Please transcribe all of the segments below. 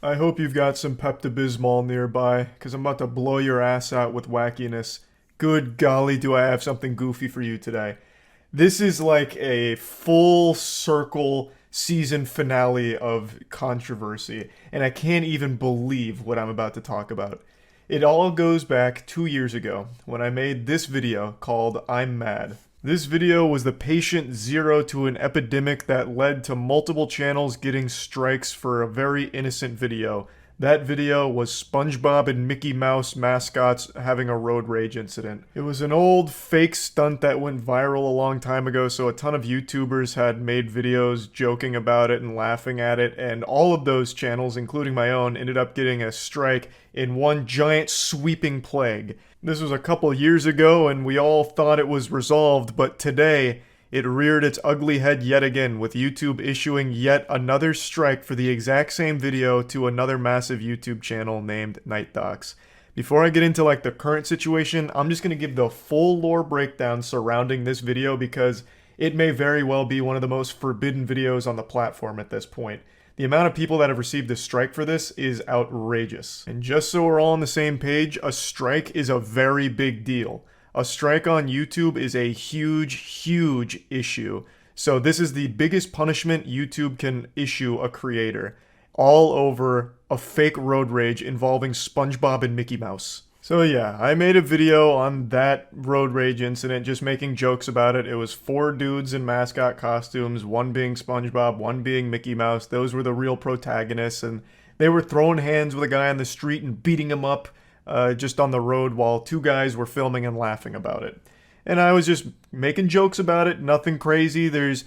I hope you've got some Pepto-Bismol nearby, because I'm about to blow your ass out with wackiness. Good golly, do I have something goofy for you today. This is like a full circle season finale of controversy, and I can't even believe what I'm about to talk about. It all goes back 2 years ago when I made this video called I'm Mad. This video was the patient zero to an epidemic that led to multiple channels getting strikes for a very innocent video. That video was SpongeBob and Mickey Mouse mascots having a road rage incident. It was an old fake stunt that went viral a long time ago, so a ton of YouTubers had made videos joking about it and laughing at it, and all of those channels, including my own, ended up getting a strike in one giant sweeping plague. This was a couple years ago, and we all thought it was resolved, but today, it reared its ugly head yet again, with YouTube issuing yet another strike for the exact same video to another massive YouTube channel named Night Docs. Before I get into like the current situation, I'm just going to give the full lore breakdown surrounding this video because it may very well be one of the most forbidden videos on the platform at this point. The amount of people that have received a strike for this is outrageous. And just so we're all on the same page, a strike is a very big deal. A strike on YouTube is a huge, huge issue. So this is the biggest punishment YouTube can issue a creator. All over a fake road rage involving SpongeBob and Mickey Mouse. So yeah, I made a video on that road rage incident, just making jokes about it. It was 4 dudes in mascot costumes, one being SpongeBob, one being Mickey Mouse. Those were the real protagonists, and they were throwing hands with a guy on the street and beating him up just on the road while 2 guys were filming and laughing about it. And I was just making jokes about it, nothing crazy. There's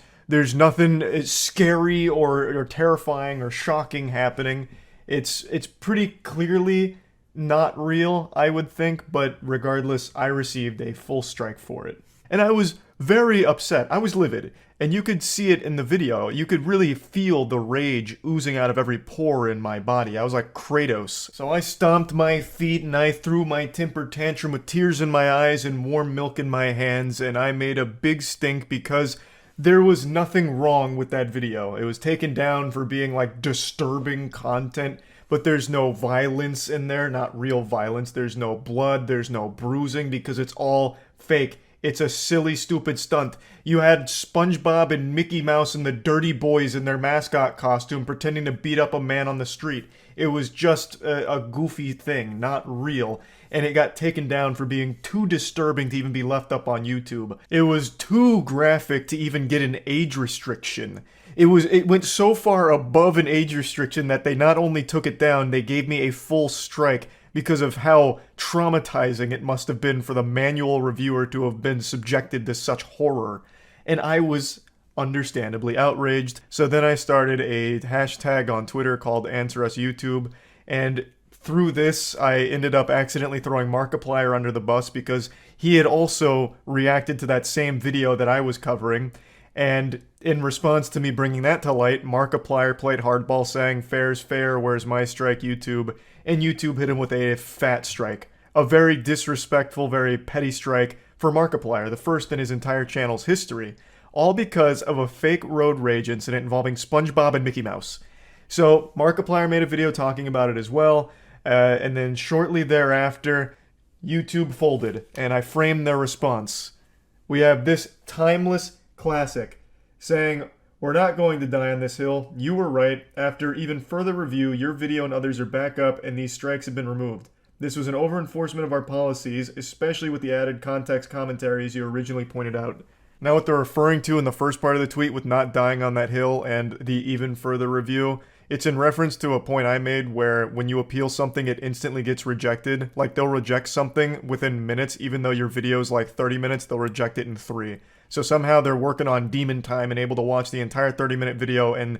nothing scary or terrifying or shocking happening. It's pretty clearly not real, I would think, but regardless, I received a full strike for it. And I was very upset. I was livid. And you could see it in the video. You could really feel the rage oozing out of every pore in my body. I was like Kratos. So I stomped my feet and I threw my temper tantrum with tears in my eyes and warm milk in my hands, and I made a big stink because there was nothing wrong with that video. It was taken down for being like disturbing content, but there's no violence in there, not real violence. There's no blood, there's no bruising because it's all fake. It's a silly, stupid stunt. You had SpongeBob and Mickey Mouse and the Dirty Boys in their mascot costume pretending to beat up a man on the street. It was just a goofy thing, not real. And it got taken down for being too disturbing to even be left up on YouTube. It was too graphic to even get an age restriction. It went so far above an age restriction that they not only took it down, they gave me a full strike because of how traumatizing it must have been for the manual reviewer to have been subjected to such horror. And I was understandably outraged. So then I started a hashtag on Twitter called AnswerUsYouTube, and through this, I ended up accidentally throwing Markiplier under the bus because he had also reacted to that same video that I was covering. And in response to me bringing that to light, Markiplier played hardball saying, "Fair's fair, where's my strike, YouTube?" And YouTube hit him with a fat strike. A very disrespectful, very petty strike for Markiplier, the first in his entire channel's history. All because of a fake road rage incident involving SpongeBob and Mickey Mouse. So Markiplier made a video talking about it as well, and then shortly thereafter, YouTube folded, and I framed their response. We have this timeless classic saying, "We're not going to die on this hill. You were right. After even further review, your video and others are back up and these strikes have been removed. This was an over-enforcement of our policies, especially with the added context commentaries you originally pointed out." Now what they're referring to in the first part of the tweet with not dying on that hill and the even further review, it's in reference to a point I made where when you appeal something, it instantly gets rejected. Like they'll reject something within minutes, even though your video's like 30 minutes, they'll reject it in 3. So somehow they're working on demon time and able to watch the entire 30-minute video and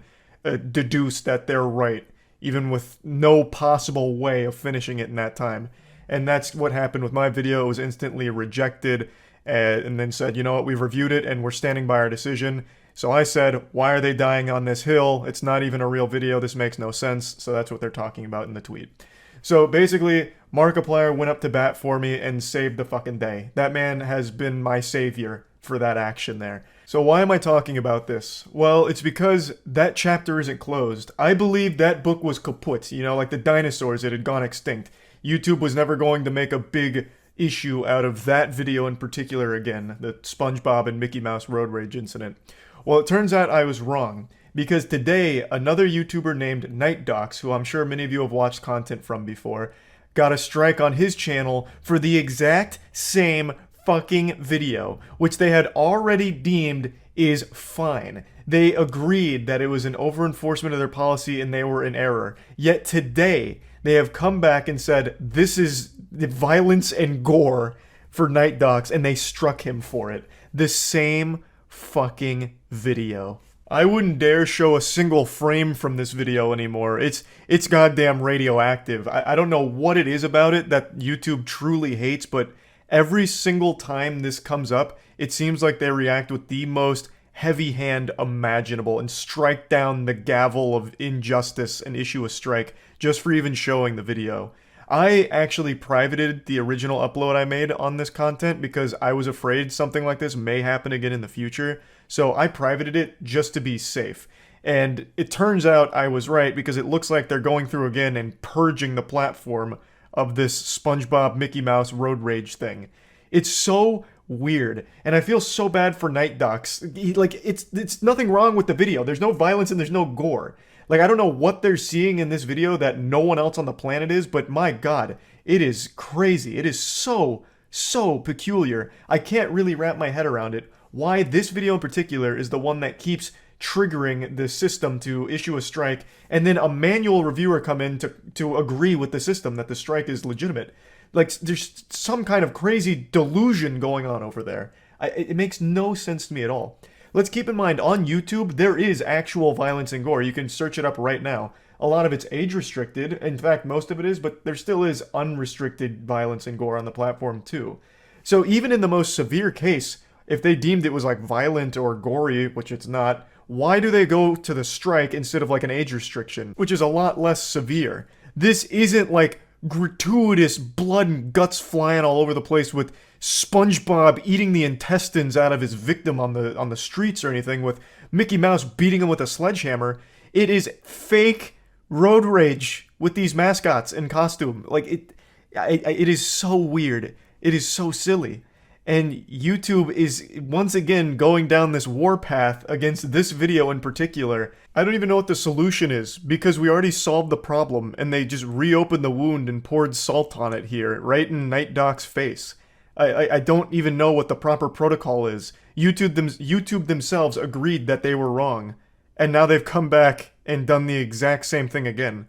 deduce that they're right, even with no possible way of finishing it in that time. And that's what happened with my video. It was instantly rejected and then said, you know what, we've reviewed it and we're standing by our decision. So I said, why are they dying on this hill? It's not even a real video. This makes no sense. So that's what they're talking about in the tweet. So basically, Markiplier went up to bat for me and saved the fucking day. That man has been my savior for that action there. So why am I talking about this? Well, it's because that chapter isn't closed. I believe that book was kaput, you know, like the dinosaurs that had gone extinct. YouTube was never going to make a big issue out of that video in particular again, the SpongeBob and Mickey Mouse road rage incident. Well, it turns out I was wrong, because today another YouTuber named NightDocs, who I'm sure many of you have watched content from before, got a strike on his channel for the exact same fucking video, which they had already deemed is fine. They agreed that it was an over-enforcement of their policy and they were in error. Yet today, they have come back and said, this is the violence and gore for NightDocs, and they struck him for it. The same fucking video. I wouldn't dare show a single frame from this video anymore. It's goddamn radioactive. I don't know what it is about it that YouTube truly hates, but every single time this comes up, it seems like they react with the most heavy hand imaginable and strike down the gavel of injustice and issue a strike just for even showing the video. I actually privated the original upload I made on this content because I was afraid something like this may happen again in the future. So I privated it just to be safe. And it turns out I was right, because it looks like they're going through again and purging the platform of this SpongeBob Mickey Mouse road rage thing. It's so weird, and I feel so bad for NightDocs. Like, it's nothing wrong with the video. There's no violence and there's no gore. Like, I don't know what they're seeing in this video that no one else on the planet is, but my god, it is crazy. It is so peculiar. I can't really wrap my head around it. Why this video in particular is the one that keeps triggering the system to issue a strike, and then a manual reviewer come in to agree with the system that the strike is legitimate. Like, there's some kind of crazy delusion going on over there. It makes no sense to me at all. Let's keep in mind, on YouTube, there is actual violence and gore. You can search it up right now. A lot of it's age restricted. In fact, most of it is, but there still is unrestricted violence and gore on the platform too. So even in the most severe case, if they deemed it was like violent or gory, which it's not, why do they go to the strike instead of like an age restriction, which is a lot less severe? This isn't like gratuitous blood and guts flying all over the place with SpongeBob eating the intestines out of his victim on the streets or anything, with Mickey Mouse beating him with a sledgehammer. It is fake road rage with these mascots in costume. Like, it is so weird. It is so silly. And YouTube is once again going down this warpath against this video in particular. I don't even know what the solution is, because we already solved the problem and they just reopened the wound and poured salt on it here, right in NightDoc's face. I don't even know what the proper protocol is. YouTube themselves agreed that they were wrong, and now they've come back and done the exact same thing again.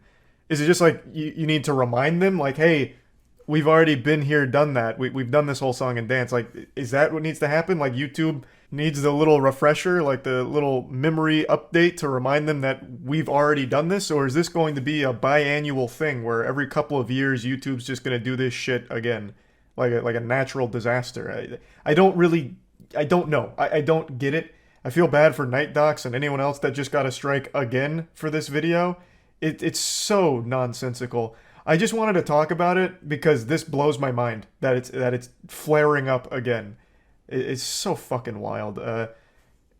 Is it just like you need to remind them, like, hey, we've already been here, done that. We've done this whole song and dance. Like, is that what needs to happen? Like, YouTube needs the little refresher, like the little memory update to remind them that we've already done this? Or is this going to be a biannual thing where every couple of years YouTube's just going to do this shit again? Like a natural disaster. I don't know. I don't get it. I feel bad for NightDocs and anyone else that just got a strike again for this video. It's so nonsensical. I just wanted to talk about it because this blows my mind that it's flaring up again. It's so fucking wild.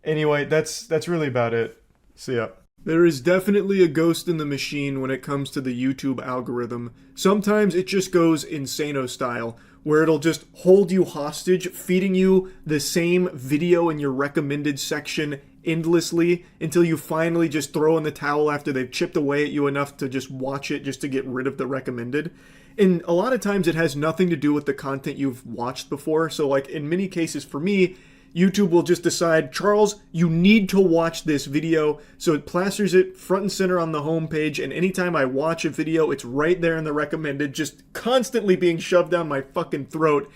Anyway, that's really about it. See ya. There is definitely a ghost in the machine when it comes to the YouTube algorithm. Sometimes it just goes insano style, where it'll just hold you hostage, feeding you the same video in your recommended section endlessly until you finally just throw in the towel after they've chipped away at you enough to just watch it just to get rid of the recommended. And a lot of times it has nothing to do with the content you've watched before. So like in many cases for me, YouTube will just decide, Charles, you need to watch this video. So it plasters it front and center on the homepage, and anytime I watch a video, it's right there in the recommended, just constantly being shoved down my fucking throat.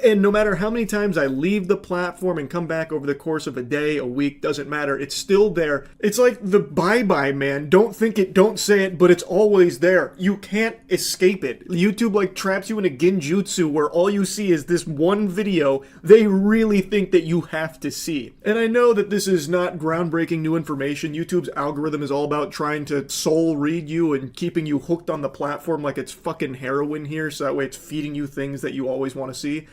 And no matter how many times I leave the platform and come back over the course of a day, a week, doesn't matter, it's still there. It's like the bye-bye, man. Don't think it, don't say it, but it's always there. You can't escape it. YouTube like traps you in a genjutsu where all you see is this one video they really think that you have to see. And I know that this is not groundbreaking new information. YouTube's algorithm is all about trying to soul read you and keeping you hooked on the platform like it's fucking heroin here, so that way it's feeding you things that you always want to see.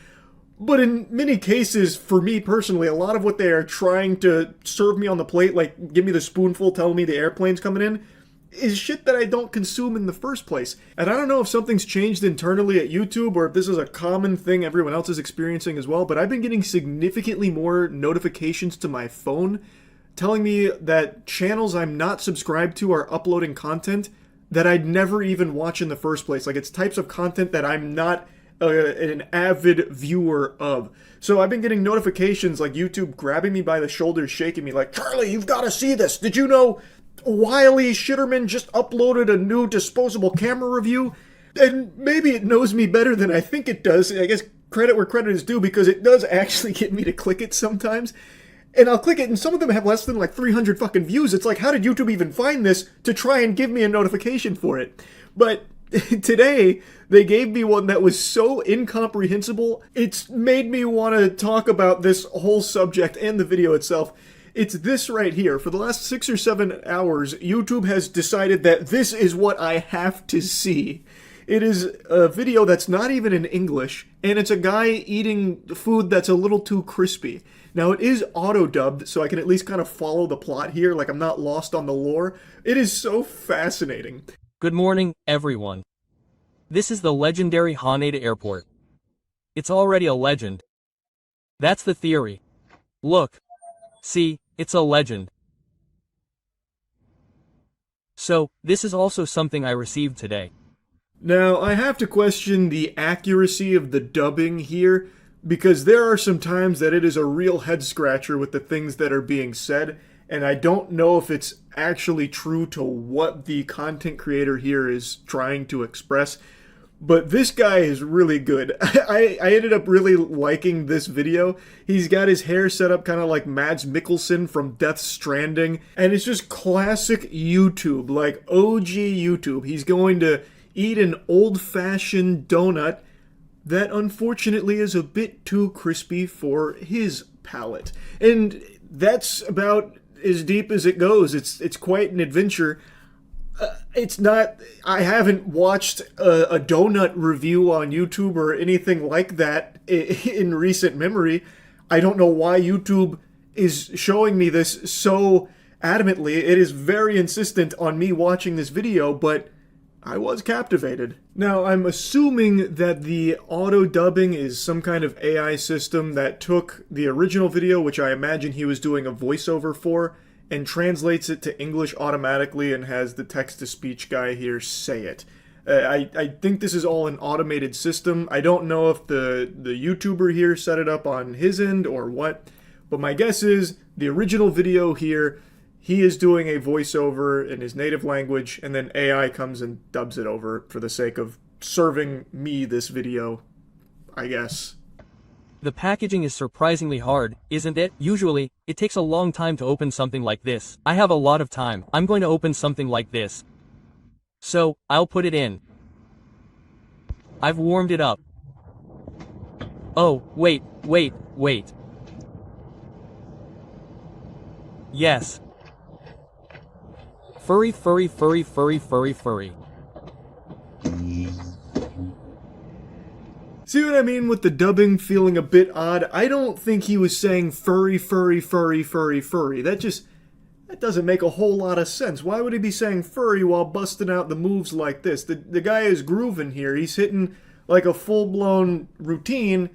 But in many cases, for me personally, a lot of what they are trying to serve me on the plate, like give me the spoonful telling me the airplane's coming in, is shit that I don't consume in the first place. And I don't know if something's changed internally at YouTube or if this is a common thing everyone else is experiencing as well, but I've been getting significantly more notifications to my phone telling me that channels I'm not subscribed to are uploading content that I'd never even watch in the first place. Like, it's types of content that I'm not an avid viewer of. So I've been getting notifications like YouTube grabbing me by the shoulders, shaking me like, Charlie, you've got to see this. Did you know Wiley Shitterman just uploaded a new disposable camera review? And maybe it knows me better than I think it does. I guess credit where credit is due, because it does actually get me to click it sometimes. And I'll click it, and some of them have less than like 300 fucking views. It's like, how did YouTube even find this to try and give me a notification for it? But today, they gave me one that was so incomprehensible, it's made me want to talk about this whole subject and the video itself. It's this right here. For the last 6 or 7 hours, YouTube has decided that this is what I have to see. It is a video that's not even in English, and it's a guy eating food that's a little too crispy. Now, it is auto-dubbed, so I can at least kind of follow the plot here, like I'm not lost on the lore. It is so fascinating. Good morning, everyone. This is the legendary Haneda Airport. It's already a legend. That's the theory. Look. See, it's a legend. So, this is also something I received today. Now, I have to question the accuracy of the dubbing here, because there are some times that it is a real head-scratcher with the things that are being said, and I don't know if it's actually true to what the content creator here is trying to express. But this guy is really good. I ended up really liking this video. He's got his hair set up kind of like Mads Mikkelsen from Death Stranding, and it's just classic YouTube, like OG YouTube. He's going to eat an old-fashioned donut that unfortunately is a bit too crispy for his palate. And that's about as deep as it goes. It's quite an adventure. It's not, I haven't watched a donut review on YouTube or anything like that in recent memory. I don't know why YouTube is showing me this so adamantly. It is very insistent on me watching this video, but I was captivated. Now, I'm assuming that the auto-dubbing is some kind of AI system that took the original video, which I imagine he was doing a voiceover for, and translates it to English automatically and has the text-to-speech guy here say it. I think this is all an automated system. I don't know if the YouTuber here set it up on his end or what, but my guess is the original video here, he is doing a voiceover in his native language, and then AI comes and dubs it over for the sake of serving me this video, I guess. The packaging is surprisingly hard, isn't it? Usually, it takes a long time to open something like this. I have a lot of time. I'm going to open something like this. So, I'll put it in. I've warmed it up. Oh, wait. Yes. Furry. See what I mean with the dubbing feeling a bit odd? I don't think he was saying furry. That doesn't make a whole lot of sense. Why would he be saying furry while busting out the moves like this? The guy is grooving here. He's hitting like a full-blown routine.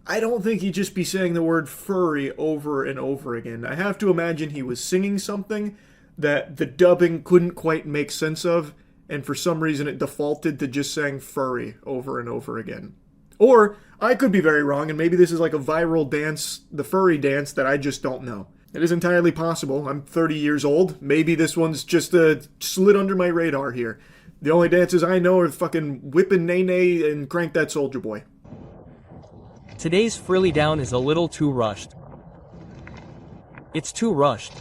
I don't think he'd just be saying the word furry over and over again. I have to imagine he was singing something that the dubbing couldn't quite make sense of, and for some reason it defaulted to just saying furry over and over again. Or, I could be very wrong, and maybe this is like a viral dance, the furry dance, that I just don't know. It is entirely possible. I'm 30 years old. Maybe this one's just slid under my radar here. The only dances I know are fucking whippin' nay and crank that soldier boy. Today's frilly down is a little too rushed. It's too rushed.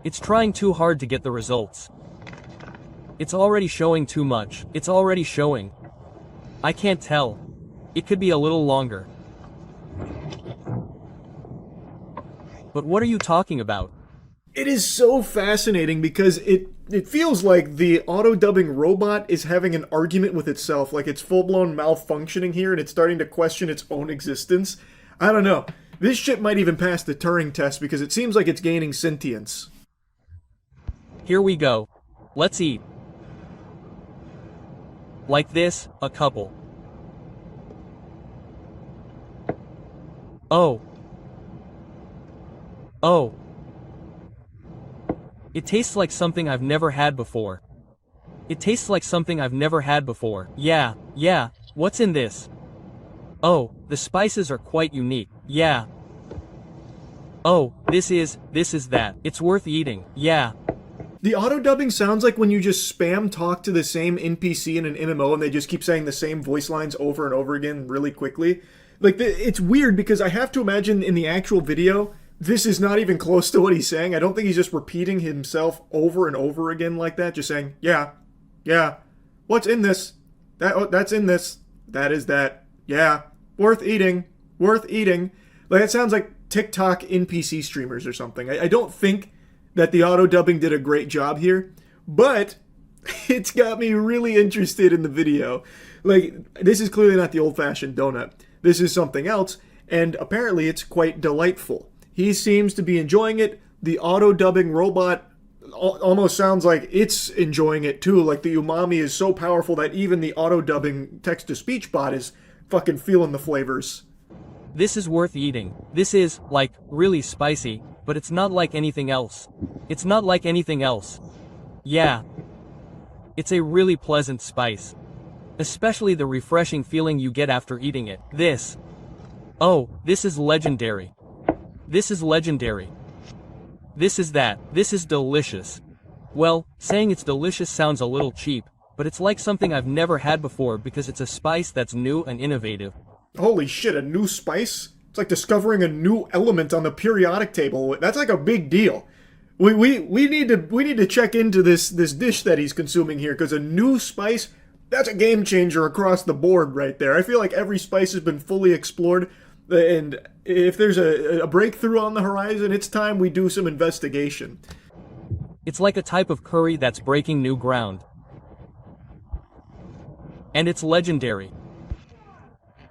It's trying too hard to get the results. It's already showing too much. It's already showing. I can't tell. It could be a little longer. But what are you talking about? It is so fascinating because it it feels like the auto-dubbing robot is having an argument with itself, like it's full-blown malfunctioning here and it's starting to question its own existence. I don't know. This shit might even pass the Turing test because it seems like it's gaining sentience. Here we go. Let's eat. Like this, a couple. Oh. Oh. It tastes like something I've never had before. It tastes like something I've never had before. Yeah, what's in this? Oh, the spices are quite unique. Yeah. Oh, this is that. It's worth eating. Yeah. The auto-dubbing sounds like when you just spam talk to the same NPC in an MMO and they just keep saying the same voice lines over and over again really quickly. Like, it's weird because I have to imagine in the actual video, this is not even close to what he's saying. I don't think he's just repeating himself over and over again like that, just saying, yeah, what's in this? That's in this. That is that. Yeah, worth eating. Like, it sounds like TikTok NPC streamers or something. I don't think that the auto-dubbing did a great job here, but it's got me really interested in the video. Like, this is clearly not the old-fashioned donut. This is something else, and apparently it's quite delightful. He seems to be enjoying it. The auto-dubbing robot almost sounds like it's enjoying it too. Like, the umami is so powerful that even the auto-dubbing text-to-speech bot is fucking feeling the flavors. This is worth eating. This is, like, really spicy, but it's not like anything else. It's not like anything else. Yeah. It's a really pleasant spice. Especially the refreshing feeling you get after eating it. This. Oh, this is legendary. This is legendary. This is that. This is delicious. Well, saying it's delicious sounds a little cheap, but it's like something I've never had before because it's a spice that's new and innovative. Holy shit, a new spice? It's like discovering a new element on the periodic table. That's like a big deal. We need to check into this dish that he's consuming here, because a new spice, that's a game changer across the board right there. I feel like every spice has been fully explored, and if there's a breakthrough on the horizon, it's time we do some investigation. It's like a type of curry that's breaking new ground. And it's legendary.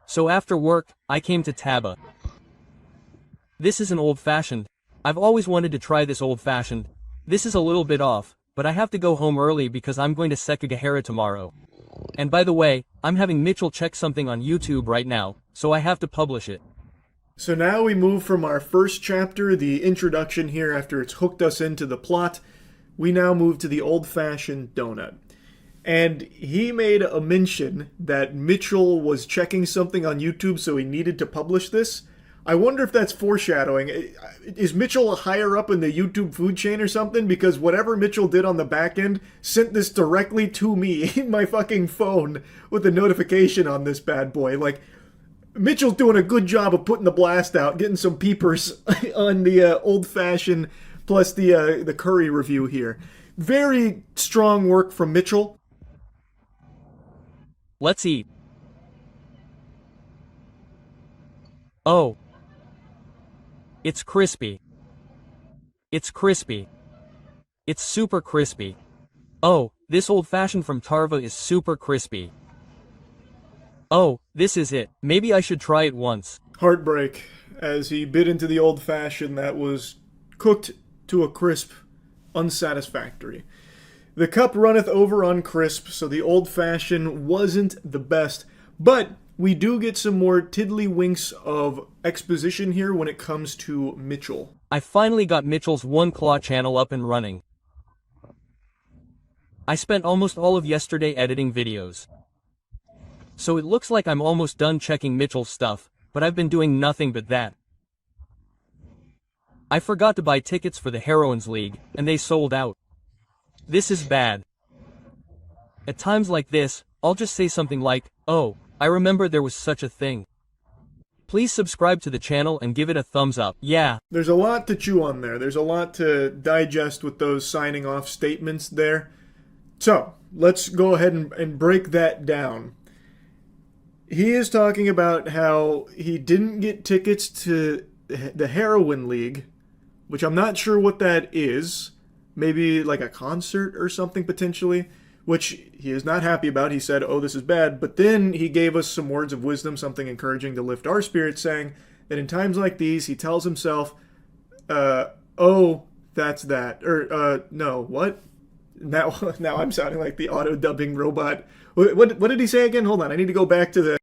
So after work, I came to Taba. This is an old-fashioned. I've always wanted to try this old-fashioned. This is a little bit off, but I have to go home early because I'm going to Sekigahara tomorrow. And by the way, I'm having Mitchell check something on YouTube right now, so I have to publish it. So now we move from our first chapter, the introduction here after it's hooked us into the plot, we now move to the old-fashioned donut. And he made a mention that Mitchell was checking something on YouTube, so he needed to publish this. I wonder if that's foreshadowing. Is Mitchell higher up in the YouTube food chain or something? Because whatever Mitchell did on the back end sent this directly to me in my fucking phone with a notification on this bad boy. Like, Mitchell's doing a good job of putting the blast out, getting some peepers on the old-fashioned plus the curry review here. Very strong work from Mitchell. Let's eat. Oh. It's crispy. It's crispy. It's super crispy. Oh, this old-fashioned from Tarva is super crispy. Oh, this is it. Maybe I should try it once. Heartbreak, as he bit into the old-fashioned that was cooked to a crisp, unsatisfactory. The cup runneth over on crisp, so the old-fashioned wasn't the best, but we do get some more tiddlywinks of exposition here when it comes to Mitchell. I finally got Mitchell's One Claw channel up and running. I spent almost all of yesterday editing videos. So it looks like I'm almost done checking Mitchell's stuff, but I've been doing nothing but that. I forgot to buy tickets for the Heroines League, and they sold out. This is bad. At times like this, I'll just say something like, oh, I remember there was such a thing. Please subscribe to the channel and give it a thumbs up. Yeah. There's a lot to chew on there. There's a lot to digest with those signing off statements there. So, let's go ahead and break that down. He is talking about how he didn't get tickets to the Heroine League, which I'm not sure what that is. maybe like a concert or something potentially, which he is not happy about. He said, oh, this is bad. But then he gave us some words of wisdom, something encouraging to lift our spirits, saying that in times like these, he tells himself, oh, that's that. Or, no, what? Now I'm sounding like the auto-dubbing robot. What did he say again? Hold on, I need to go back to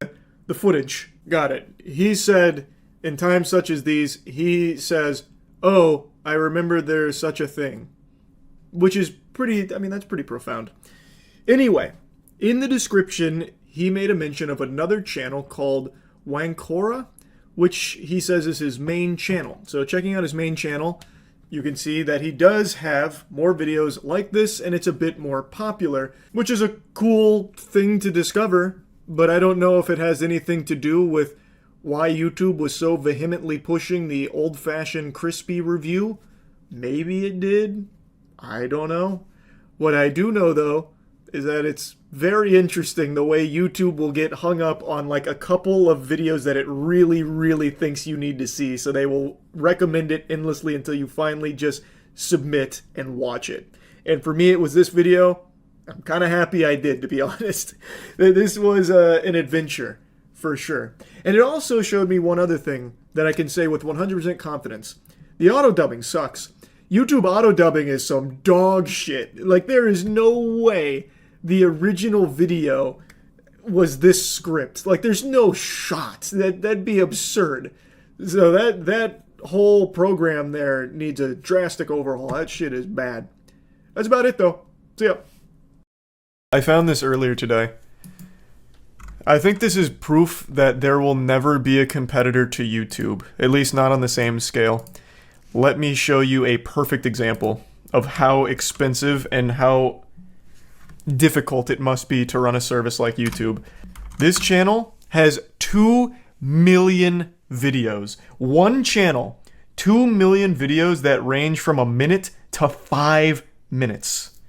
the footage. Got it. He said, in times such as these, he says, oh, I remember there's such a thing. Which is pretty, I mean, that's pretty profound. Anyway, in the description, he made a mention of another channel called Wankora, which he says is his main channel. So checking out his main channel, you can see that he does have more videos like this, and it's a bit more popular, which is a cool thing to discover, but I don't know if it has anything to do with why YouTube was so vehemently pushing the old-fashioned crispy review. Maybe it did. I don't know. What I do know, though, is that it's very interesting the way YouTube will get hung up on like a couple of videos that it really, really thinks you need to see. So they will recommend it endlessly until you finally just submit and watch it. And for me, it was this video. I'm kind of happy I did, to be honest. This was an adventure, for sure. And it also showed me one other thing that I can say with 100% confidence. The auto-dubbing sucks. YouTube auto-dubbing is some dog shit. Like, there is no way the original video was this script. Like, there's no shot. That'd be absurd. So that whole program there needs a drastic overhaul. That shit is bad. That's about it, though. See ya. I found this earlier today. I think this is proof that there will never be a competitor to YouTube, at least not on the same scale. Let me show you a perfect example of how expensive and how difficult it must be to run a service like YouTube. This channel has 2 million videos. One channel, 2 million videos that range from a minute to 5 minutes.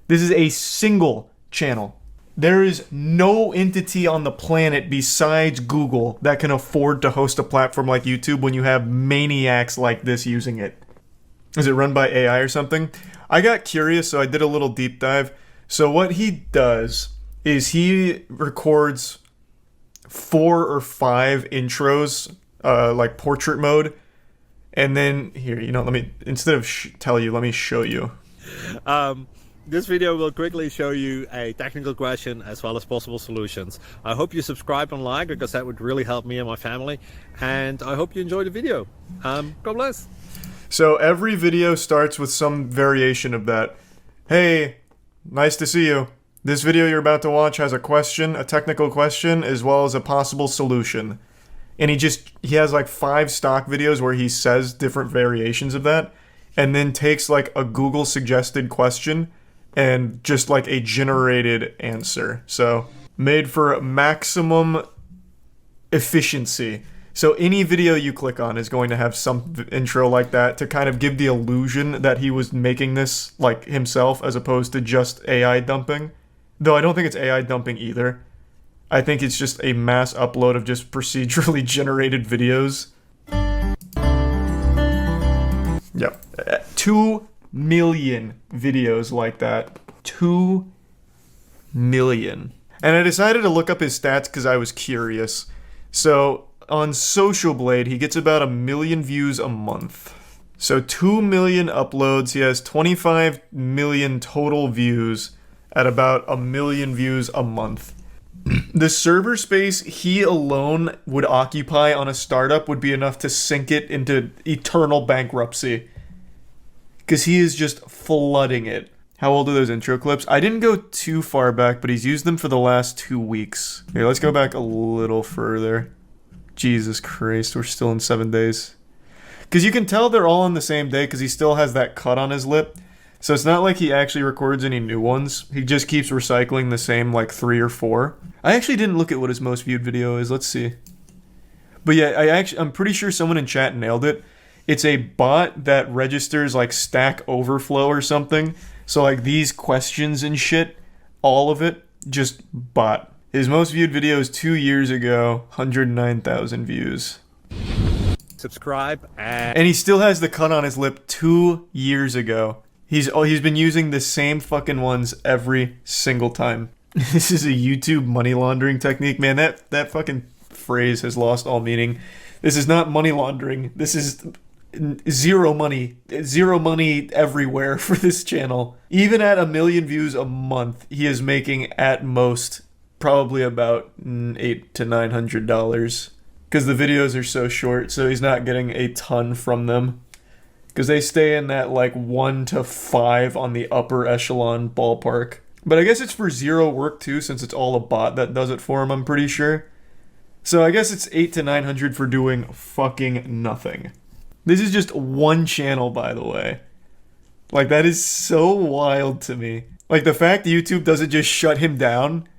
This is a single channel. There is no entity on the planet besides Google that can afford to host a platform like YouTube when you have maniacs like this using it. Is it run by AI or something? I got curious, so I did a little deep dive. So what he does is he records 4 or 5 intros, like portrait mode, and then here, let me, instead of tell you, let me show you. This video will quickly show you a technical question as well as possible solutions. I hope you subscribe and like, because that would really help me and my family. And I hope you enjoy the video. God bless. So every video starts with some variation of that. Hey, nice to see you. This video you're about to watch has a question, a technical question, as well as a possible solution. And he has like 5 stock videos where he says different variations of that, and then takes like a Google suggested question and just like a generated answer. So made for maximum efficiency. So any video you click on is going to have some intro like that to kind of give the illusion that he was making this like himself as opposed to just AI dumping. Though I don't think it's AI dumping either. I think it's just a mass upload of just procedurally generated videos. Yep. 2 million videos like that. 2 million. And I decided to look up his stats because I was curious. So on Social Blade, he gets about 1 million views a month. So 2 million uploads. He has 25 million total views at about 1 million views a month. The server space he alone would occupy on a startup would be enough to sink it into eternal bankruptcy. Because he is just flooding it. How old are those intro clips? I didn't go too far back, but he's used them for the last 2 weeks. Here, let's go back a little further. Jesus Christ, we're still in 7 days. Because you can tell they're all on the same day because he still has that cut on his lip. So it's not like he actually records any new ones. He just keeps recycling the same like 3 or 4. I actually didn't look at what his most viewed video is. Let's see. But yeah, I'm pretty sure someone in chat nailed it. It's a bot that registers like Stack Overflow or something. So like these questions and shit, all of it, just bot. His most viewed video is 2 years ago, 109,000 views. Subscribe and he still has the cut on his lip 2 years ago. He's been using the same fucking ones every single time. This is a YouTube money laundering technique, man. That fucking phrase has lost all meaning. This is not money laundering. This is zero money everywhere for this channel. Even at 1 million views a month, he is making at most probably about $800 to $900 because the videos are so short, so he's not getting a ton from them because they stay in that like 1 to 5 on the upper echelon ballpark. But I guess it's for zero work too, since it's all a bot that does it for him, I'm pretty sure. So I guess it's $800 to $900 for doing fucking nothing. This is just one channel, by the way. Like, that is so wild to me. Like, the fact YouTube doesn't just shut him down.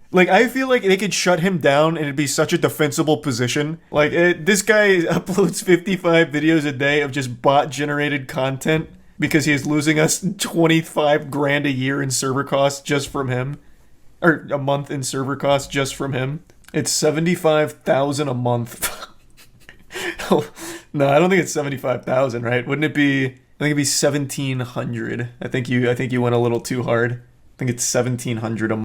Like, I feel like they could shut him down and it'd be such a defensible position. Like, this guy uploads 55 videos a day of just bot-generated content because he is losing us 25 grand a year in server costs just from him. Or a month in server costs just from him. It's 75,000 a month. Oh, no, I don't think it's 75,000, right? Wouldn't it be? I think it'd be 1,700. I think you went a little too hard. I think it's 1,700 a month.